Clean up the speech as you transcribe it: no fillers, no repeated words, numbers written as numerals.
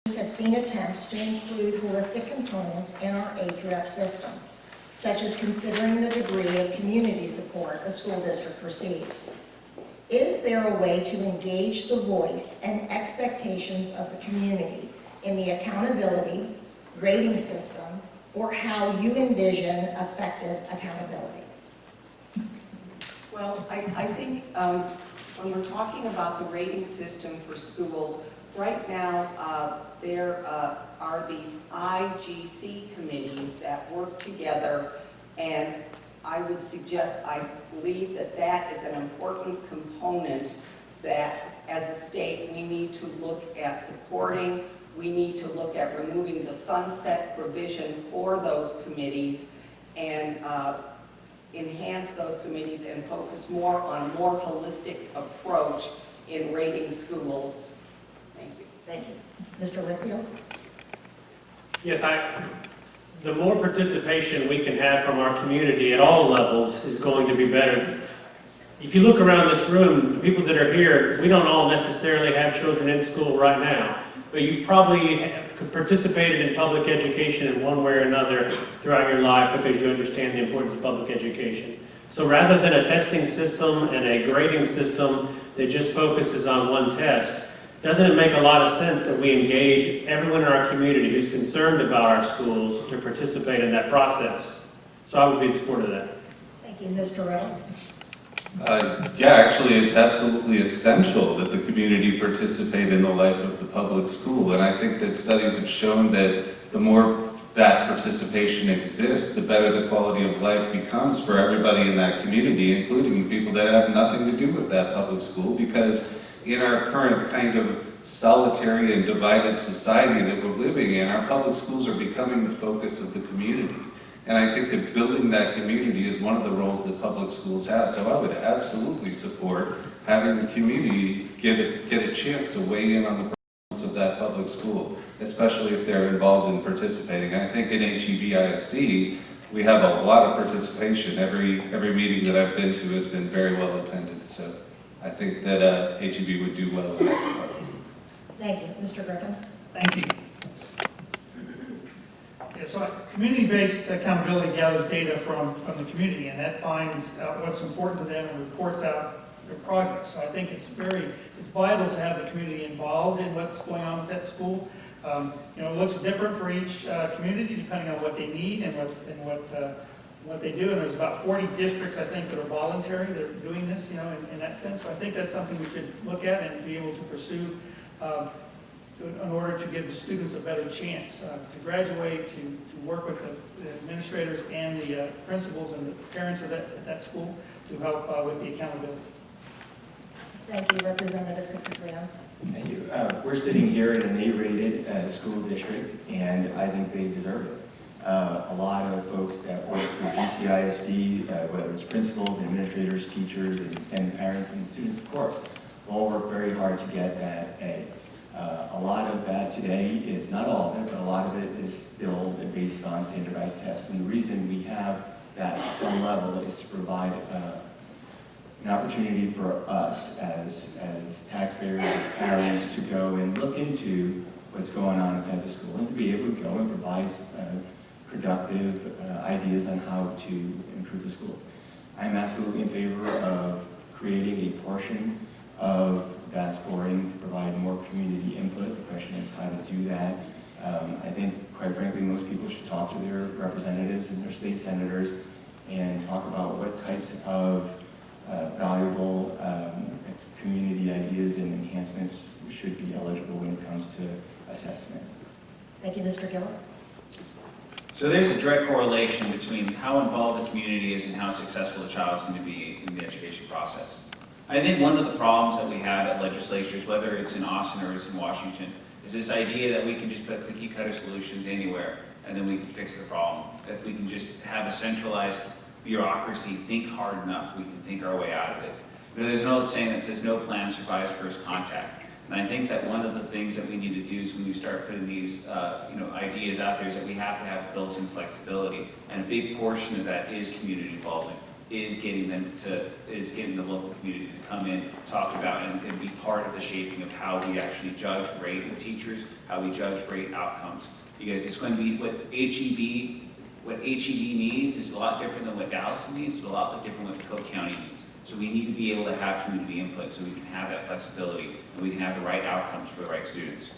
have seen attempts to include holistic components in our A through F system, such as considering the degree of community support a school district receives. Is there a way to engage the voice and expectations of the community in the accountability, grading system, or how you envision effective accountability? Well, I think when we're talking about the rating system for schools, right now there are these IGC committees that work together, and I would suggest, I believe that that is an important component that as a state we need to look at supporting. We need to look at removing the sunset provision for those committees and enhance those committees and focus more on a more holistic approach in rating schools. Thank you. Thank you. Mr. Whitfield? Yes, the more participation we can have from our community at all levels is going to be better. If you look around this room, the people that are here, we don't all necessarily have children in school right now, but you probably participated in public education in one way or another throughout your life because you understand the importance of public education. So rather than a testing system and a grading system that just focuses on one test, doesn't it make a lot of sense that we engage everyone in our community who's concerned about our schools to participate in that process? So I would be in support of that. Thank you. Mr. Riddle? Yeah, actually, it's absolutely essential that the community participate in the life of the public school. And I think that studies have shown that the more that participation exists, the better the quality of life becomes for everybody in that community, including people that have nothing to do with that public school, because in our current kind of solitary and divided society that we're living in, our public schools are becoming the focus of the community. And I think that building that community is one of the roles that public schools have. So I would absolutely support having the community get a chance to weigh in on the performance of that public school, especially if they're involved in participating. I think in HEB ISD, we have a lot of participation. Every meeting that I've been to has been very well attended. So I think that HEB would do well in that department. Thank you. Mr. Griffin? Thank you. Yeah, so community-based accountability gathers data from the community, and that finds out what's important to them and reports out their progress. So I think it's vital to have the community involved in what's going on with that school. It looks different for each community depending on what they need and what they do. And there's about 40 districts, I think, that are voluntary. They're doing this, in that sense. So I think that's something we should look at and be able to pursue in order to give the students a better chance to graduate, to work with the administrators and the principals and the parents of that school to help with the accountability. Thank you. Representative Kupriyan? Thank you. We're sitting here in an A-rated school district, and I think they deserve it. A lot of folks that work for GCISD, whether it's principals, administrators, teachers, and parents and students, of course, all work very hard to get that A. A lot of that today is, not all of it, but a lot of it is still based on standardized tests. And the reason we have that at some level is to provide an opportunity for us as taxpayers, as parents, to go and look into what's going on inside the school and to be able to go and provide productive ideas on how to improve the schools. I'm absolutely in favor of creating a portion of that scoring to provide more community input. The question is how to do that. I think, quite frankly, most people should talk to their representatives and their state senators and talk about what types of valuable community ideas and enhancements should be eligible when it comes to assessment. Thank you. Mr. Gillett? So there's a direct correlation between how involved the community is and how successful the child is going to be in the education process. I think one of the problems that we have at legislatures, whether it's in Austin or it's in Washington, is this idea that we can just put cookie cutter solutions anywhere and then we can fix the problem. If we can just have a centralized bureaucracy think hard enough, we can think our way out of it. But there's an old saying that says no plan survives first contact. And I think that one of the things that we need to do is when we start putting these ideas out there is that we have to have built-in flexibility. And a big portion of that is community involvement, is getting the local community to come in, talk about, and be part of the shaping of how we actually judge, rate the teachers, how we judge, rate outcomes. Because it's going to be what HEB needs is a lot different than what Dallas needs, it's a lot different than what Cook County needs. So we need to be able to have community input so we can have that flexibility and we can have the right outcomes for the right students.